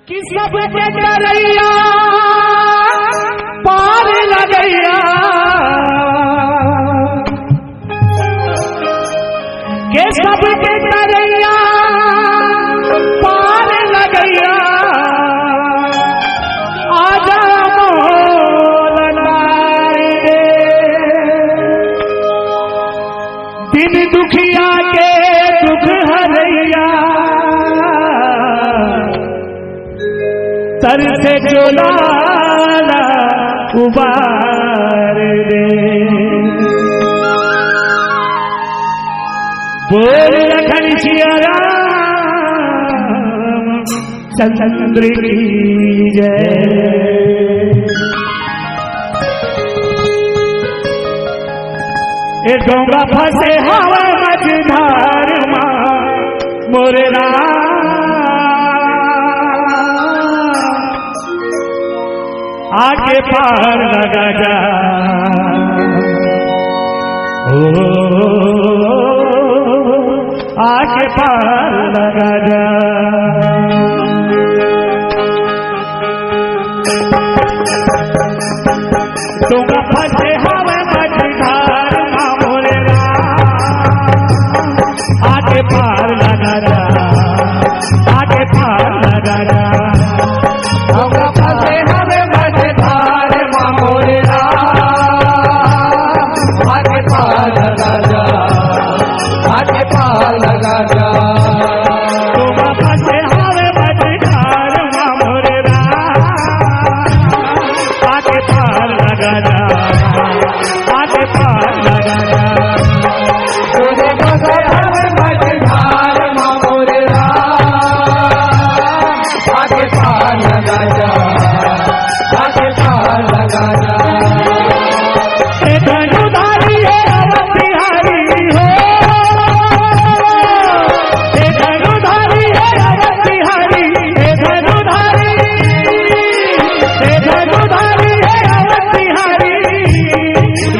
कि सबके डरैया पार लगैया के सबके डरैया पार लगैया आजा मोलनाई रे दिन दुखिया के दुख हरैया तर से जोलाला उबार दे बोल रखन सिया राम चंद्र की जय। ए डोंगा फंसे हवा मझधार मां मोरे राम आगे पार लगा जा ओ आगे पार लगा जा। डोंगा फंसे हवा मझधार मां मोरे राम आगे पार लगा जा आगे पार लगा जा। डोंगा फंसे हवा मझधार मां मोरे राम आगे पार लगा जा आगे पार लगा जा। डोंगा फंसे हवा मझधार मां मोरे राम आगे पार लगा जा आगे पार लगा जा। डोंगा फंसे हवा मझधार मां मोरे राम आगे पार लगा जा आगे पार लगा जा। ए धनुधारी है अवध बिहारी हो ए धनुधारी है अवध बिहारी ए धनुधारी है अवध बिहारी।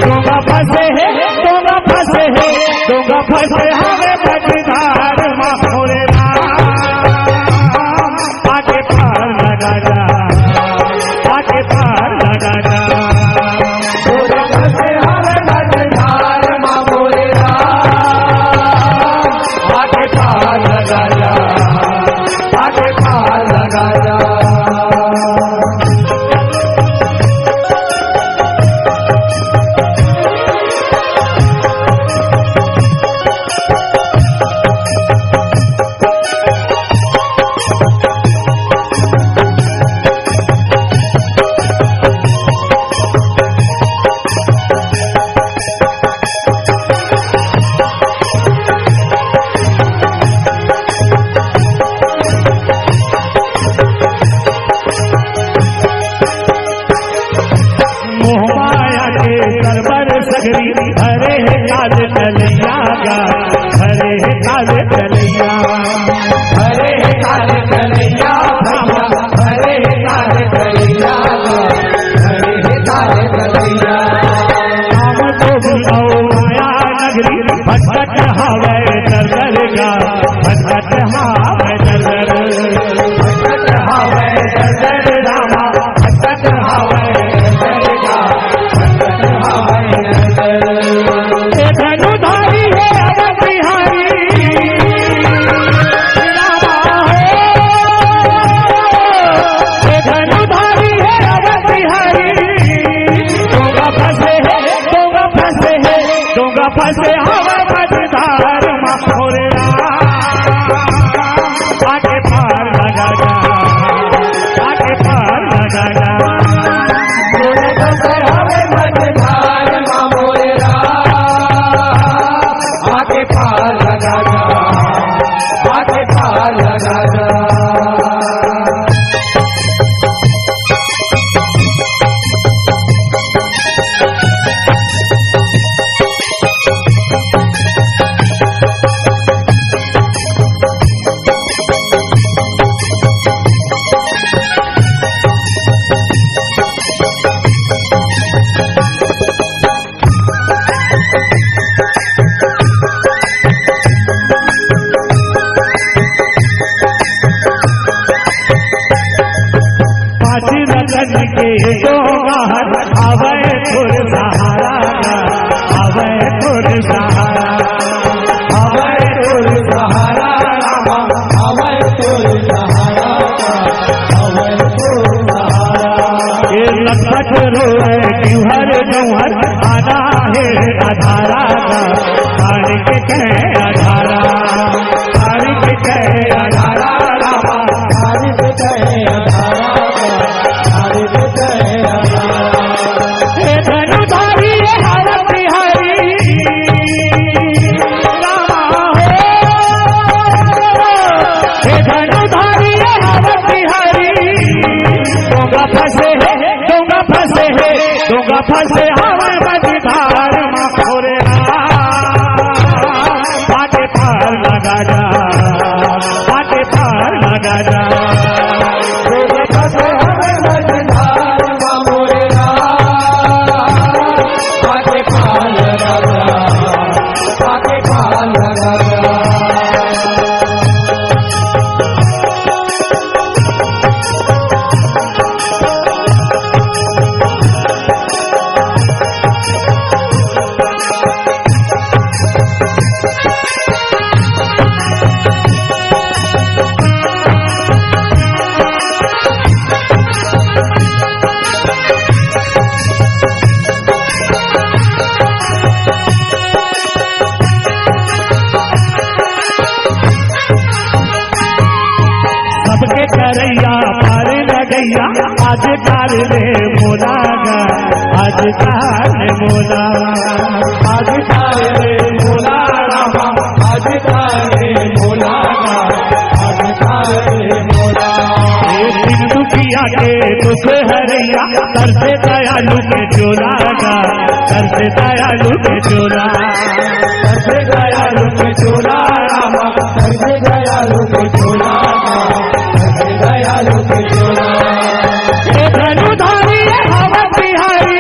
डोंगा फंसे है डोंगा फंसे है डोंगा फंसे हवे मझधार मां मोरे राम आगे पार लगा जा आगे पार लगा जा। डोंगा फंसे हवे मझधार मां मोरे राम आगे पार लगा जा आगे पार लगा जा। मोहमाया के सरबर सगरी हरे काल चलैया गा हरे काल चलैया हरे काल चलैया हरे काल चलैया हरे काल चलैया। राम तो बुलाओ माया नगरी भटकत हवे दरदर गा भटकत हवे दरदर भटकत हवे दरदर रामा भटकत हवे धनुधारी है अवध बिहारी कहे अधारा रामा हरि से कहे अधारा हरि से कहे अधारा हे धनुधारी हर बिहारी रामा हो हे धनुधारी हर बिहारी दूंगा फंसे हवा बंधार मोरे बाटे पार लगा जा बाटे पार लगा जा दूंगा फंसे हवा बंधार मोरे बाटे पार लगा जा बाटे पार लगा जा सबके करैया पार लगैया आज काल रे मोला आज काल मोला आज काल रे मोला रामा आज काल रे मोला आज काल रे मोला दिन दुखिया के दुख हरैया कर से दयालु के चोला कर से दयालु के चोला कर से दयालु के चोला रामा कर से दयालु के चोला दयालु के चोला हे धनुधारी हर बिहारी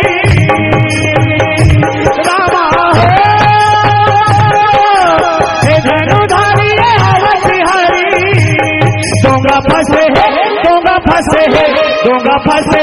रामा हो हे धनुधारी हर बिहारी दूंगा फंसे है दूंगा फंसे